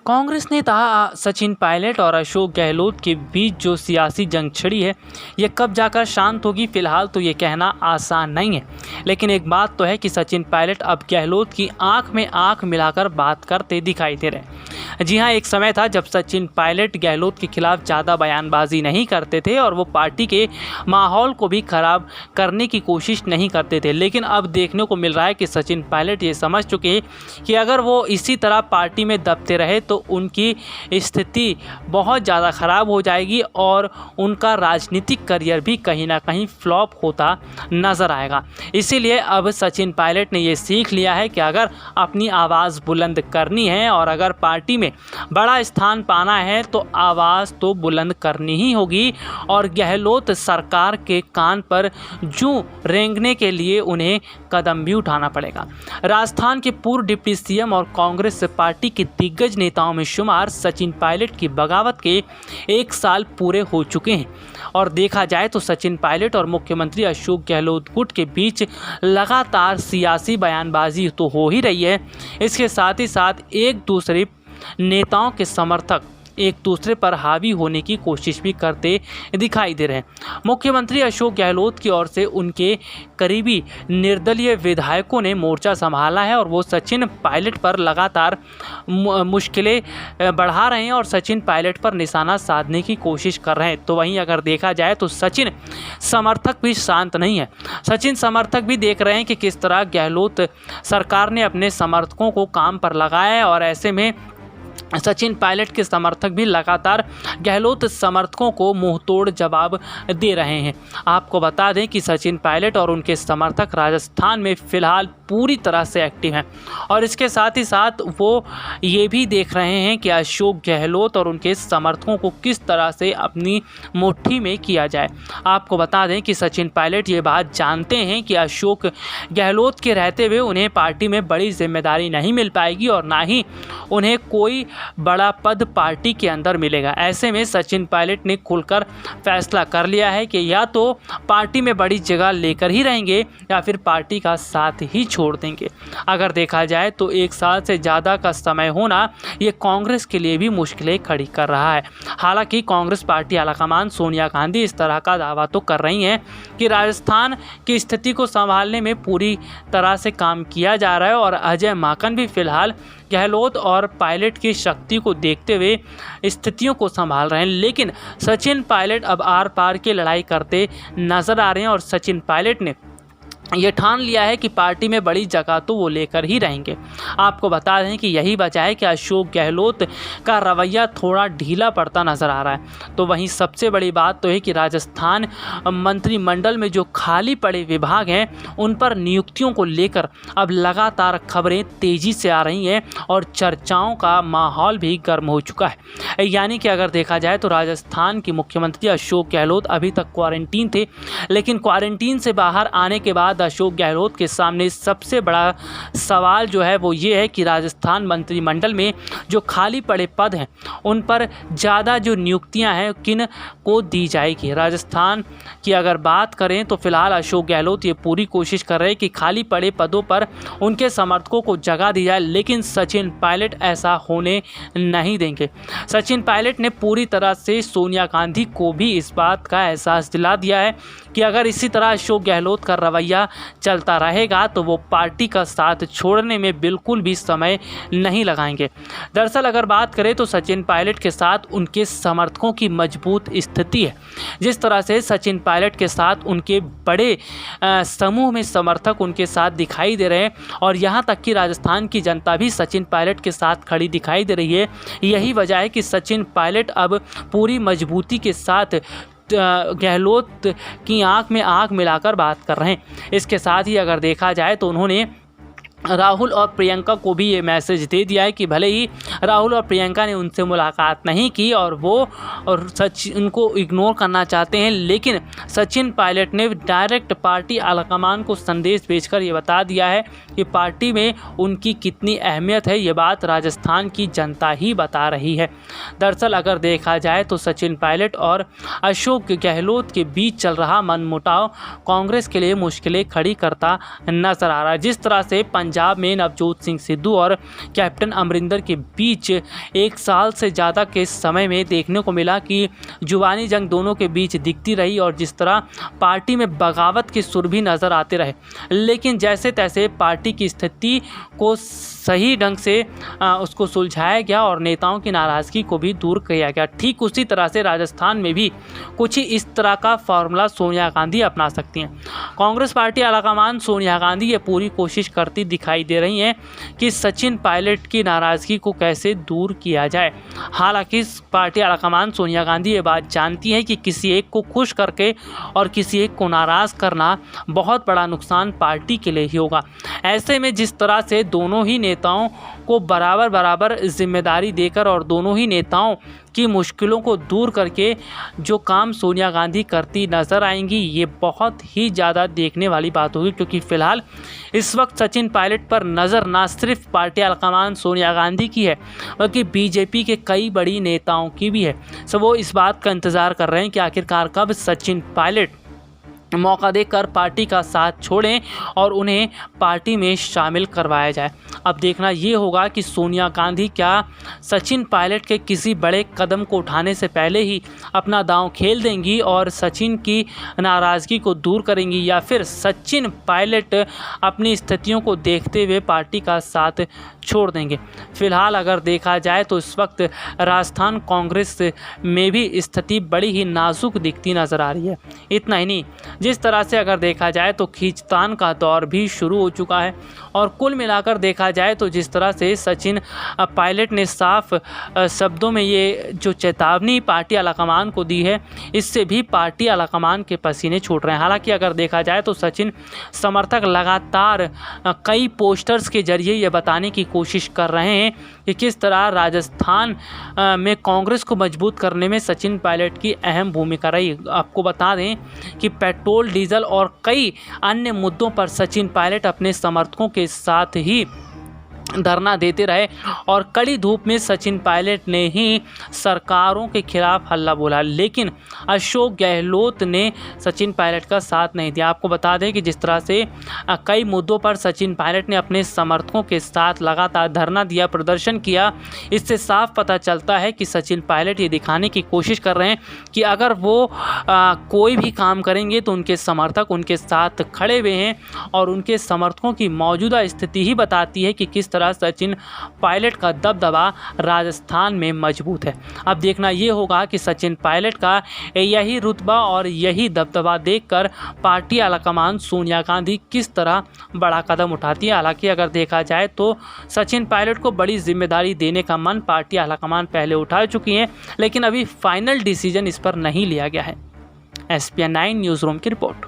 कांग्रेस नेता सचिन पायलट और अशोक गहलोत के बीच जो सियासी जंग छिड़ी है ये कब जाकर शांत होगी, फिलहाल तो ये कहना आसान नहीं है। लेकिन एक बात तो है कि सचिन पायलट अब गहलोत की आंख में आंख मिलाकर बात करते दिखाई दे रहे हैं। जी हाँ, एक समय था जब सचिन पायलट गहलोत के खिलाफ ज़्यादा बयानबाजी नहीं करते थे और वो पार्टी के माहौल को भी खराब करने की कोशिश नहीं करते थे। लेकिन अब देखने को मिल रहा है कि सचिन पायलट ये समझ चुके हैं कि अगर वो इसी तरह पार्टी में दबते रहे तो उनकी स्थिति बहुत ज़्यादा ख़राब हो जाएगी और उनका राजनीतिक करियर भी कहीं ना कहीं फ्लॉप होता नज़र आएगा। इसीलिए अब सचिन पायलट ने ये सीख लिया है कि अगर अपनी आवाज़ बुलंद करनी है और अगर पार्टी में बड़ा स्थान पाना है तो आवाज़ तो बुलंद करनी ही होगी और गहलोत सरकार के कान पर जूं रेंगने के लिए उन्हें कदम भी उठाना पड़ेगा। राजस्थान के पूर्व डिप्टी सीएम और कांग्रेस पार्टी के दिग्गज नेताओं में शुमार सचिन पायलट की बगावत के 1 साल पूरे हो चुके हैं और देखा जाए तो सचिन पायलट और मुख्यमंत्री अशोक गहलोत गुट के बीच लगातार सियासी बयानबाजी तो हो ही रही है। इसके साथ ही साथ एक दूसरे नेताओं के समर्थक एक दूसरे पर हावी होने की कोशिश भी करते दिखाई दे रहे हैं। मुख्यमंत्री अशोक गहलोत की ओर से उनके करीबी निर्दलीय विधायकों ने मोर्चा संभाला है और वो सचिन पायलट पर लगातार मुश्किलें बढ़ा रहे हैं और सचिन पायलट पर निशाना साधने की कोशिश कर रहे हैं। तो वहीं अगर देखा जाए तो सचिन समर्थक भी शांत नहीं है। सचिन समर्थक भी देख रहे हैं कि किस तरह गहलोत सरकार ने अपने समर्थकों को काम पर लगाया है और ऐसे में सचिन पायलट के समर्थक भी लगातार गहलोत समर्थकों को मुंहतोड़ जवाब दे रहे हैं। आपको बता दें कि सचिन पायलट और उनके समर्थक राजस्थान में फ़िलहाल पूरी तरह से एक्टिव हैं और इसके साथ ही साथ वो ये भी देख रहे हैं कि अशोक गहलोत और उनके समर्थकों को किस तरह से अपनी मुट्ठी में किया जाए। आपको बता दें कि सचिन पायलट ये बात जानते हैं कि अशोक गहलोत के रहते हुए उन्हें पार्टी में बड़ी जिम्मेदारी नहीं मिल पाएगी और ना ही उन्हें कोई बड़ा पद पार्टी के अंदर मिलेगा। ऐसे में सचिन पायलट ने खुलकर फैसला कर लिया है कि या तो पार्टी में बड़ी जगह लेकर ही रहेंगे या फिर पार्टी का साथ ही छोड़ देंगे। अगर देखा जाए तो 1 साल से ज़्यादा का समय होना ये कांग्रेस के लिए भी मुश्किलें खड़ी कर रहा है। हालांकि कांग्रेस पार्टी आलाकमान सोनिया गांधी इस तरह का दावा तो कर रही हैं कि राजस्थान की स्थिति को संभालने में पूरी तरह से काम किया जा रहा है और अजय माकन भी फिलहाल गहलोत और पायलट की शक्ति को देखते हुए स्थितियों को संभाल रहे हैं। लेकिन सचिन पायलट अब आर पार की लड़ाई करते नजर आ रहे हैं और सचिन पायलट ने ये ठान लिया है कि पार्टी में बड़ी जगह तो वो लेकर ही रहेंगे। आपको बता दें कि यही वजह है कि अशोक गहलोत का रवैया थोड़ा ढीला पड़ता नज़र आ रहा है। तो वहीं सबसे बड़ी बात तो है कि राजस्थान मंत्रिमंडल में जो खाली पड़े विभाग हैं उन पर नियुक्तियों को लेकर अब लगातार खबरें तेज़ी से आ रही हैं और चर्चाओं का माहौल भी गर्म हो चुका है। यानी कि अगर देखा जाए तो राजस्थान के मुख्यमंत्री अशोक गहलोत अभी तक क्वारंटीन थे, लेकिन क्वारंटीन से बाहर आने के बाद अशोक गहलोत के सामने सबसे बड़ा सवाल जो है वो ये है कि राजस्थान मंत्रिमंडल में जो खाली पड़े पद हैं उन पर ज़्यादा जो नियुक्तियां हैं किन को दी जाएगी। राजस्थान की अगर बात करें तो फिलहाल अशोक गहलोत ये पूरी कोशिश कर रहे हैं कि खाली पड़े पदों पर उनके समर्थकों को जगह दी जाए, लेकिन सचिन पायलट ऐसा होने नहीं देंगे। सचिन पायलट ने पूरी तरह से सोनिया गांधी को भी इस बात का एहसास दिला दिया है कि अगर इसी तरह अशोक गहलोत का रवैया चलता रहेगा तो वो पार्टी का साथ छोड़ने में बिल्कुल भी समय नहीं लगाएंगे। दरअसल अगर बात करें तो सचिन पायलट के साथ उनके समर्थकों की मजबूत स्थिति है। जिस तरह से सचिन पायलट के साथ उनके बड़े समूह में समर्थक उनके साथ दिखाई दे रहे हैं और यहाँ तक कि राजस्थान की जनता भी सचिन पायलट के साथ खड़ी दिखाई दे रही है। यही वजह है कि सचिन पायलट अब पूरी मजबूती के साथ गहलोत की आंख में आंख मिलाकर बात कर रहे हैं। इसके साथ ही अगर देखा जाए तो उन्होंने राहुल और प्रियंका को भी ये मैसेज दे दिया है कि भले ही राहुल और प्रियंका ने उनसे मुलाकात नहीं की और वो उनको इग्नोर करना चाहते हैं, लेकिन सचिन पायलट ने डायरेक्ट पार्टी आलाकमान को संदेश भेजकर ये बता दिया है कि पार्टी में उनकी कितनी अहमियत है। ये बात राजस्थान की जनता ही बता रही है। दरअसल अगर देखा जाए तो सचिन पायलट और अशोक गहलोत के बीच चल रहा मनमुटाव कांग्रेस के लिए मुश्किलें खड़ी करता नजर आ रहा है। जिस तरह से पंजाब में नवजोत सिंह सिद्धू और कैप्टन अमरिंदर के बीच 1 साल से ज़्यादा के समय में देखने को मिला कि जुबानी जंग दोनों के बीच दिखती रही और जिस तरह पार्टी में बगावत के सुर भी नज़र आते रहे, लेकिन जैसे तैसे पार्टी की स्थिति को सही ढंग से उसको सुलझाया गया और नेताओं की नाराज़गी को भी दूर किया गया। ठीक उसी तरह से राजस्थान में भी कुछ ही इस तरह का फॉर्मूला सोनिया गांधी अपना सकती हैं। कांग्रेस पार्टी आलाकमान सोनिया गांधी ये पूरी कोशिश करती दिखाई दे रही हैं कि सचिन पायलट की नाराज़गी को कैसे दूर किया जाए। हालांकि पार्टी आलाकमान सोनिया गांधी ये बात जानती है कि किसी एक को खुश करके और किसी एक को नाराज़ करना बहुत बड़ा नुकसान पार्टी के लिए ही होगा। ऐसे में जिस तरह से दोनों ही नेताओं को बराबर बराबर जिम्मेदारी देकर और दोनों ही नेताओं की मुश्किलों को दूर करके जो काम सोनिया गांधी करती नज़र आएंगी, ये बहुत ही ज़्यादा देखने वाली बात होगी, क्योंकि फ़िलहाल इस वक्त सचिन पायलट पर नज़र ना सिर्फ पार्टी आलाकमान सोनिया गांधी की है बल्कि बीजेपी के कई बड़ी नेताओं की भी है। सो वो इस बात का इंतज़ार कर रहे हैं कि आखिरकार कब सचिन पायलट मौका देकर पार्टी का साथ छोड़ें और उन्हें पार्टी में शामिल करवाया जाए। अब देखना ये होगा कि सोनिया गांधी क्या सचिन पायलट के किसी बड़े कदम को उठाने से पहले ही अपना दांव खेल देंगी और सचिन की नाराज़गी को दूर करेंगी, या फिर सचिन पायलट अपनी स्थितियों को देखते हुए पार्टी का साथ छोड़ देंगे। फिलहाल अगर देखा जाए तो इस वक्त राजस्थान कांग्रेस में भी स्थिति बड़ी ही नाजुक दिखती नज़र आ रही है। इतना ही नहीं, जिस तरह से अगर देखा जाए तो खींचतान का दौर भी शुरू हो चुका है और कुल मिलाकर देखा जाए तो जिस तरह से सचिन पायलट ने साफ शब्दों में ये जो चेतावनी पार्टी आलाकमान को दी है, इससे भी पार्टी आलाकमान के पसीने छूट रहे हैं। हालांकि अगर देखा जाए तो सचिन समर्थक लगातार कई पोस्टर्स के जरिए ये बताने की कोशिश कर रहे हैं कि किस तरह राजस्थान में कांग्रेस को मजबूत करने में सचिन पायलट की अहम भूमिका रही। आपको बता दें कि पेट्रोल, डीजल और कई अन्य मुद्दों पर सचिन पायलट अपने समर्थकों के साथ ही धरना देते रहे और कड़ी धूप में सचिन पायलट ने ही सरकारों के खिलाफ हल्ला बोला, लेकिन अशोक गहलोत ने सचिन पायलट का साथ नहीं दिया। आपको बता दें कि जिस तरह से कई मुद्दों पर सचिन पायलट ने अपने समर्थकों के साथ लगातार धरना दिया, प्रदर्शन किया, इससे साफ पता चलता है कि सचिन पायलट ये दिखाने की कोशिश कर रहे हैं कि अगर वो कोई भी काम करेंगे तो उनके समर्थक उनके साथ खड़े हुए हैं और उनके समर्थकों की मौजूदा स्थिति ही बताती है कि किस सचिन पायलट का दबदबा राजस्थान में मजबूत है। अब देखना यह होगा कि सचिन पायलट का यही रुतबा और यही दबदबा देखकर पार्टी आलाकमान सोनिया गांधी किस तरह बड़ा कदम उठाती है। हालांकि अगर देखा जाए तो सचिन पायलट को बड़ी जिम्मेदारी देने का मन पार्टी आलाकमान पहले उठा चुकी है, लेकिन अभी फाइनल डिसीजन इस पर नहीं लिया गया है। SPN 9 न्यूज़ रूम की रिपोर्ट।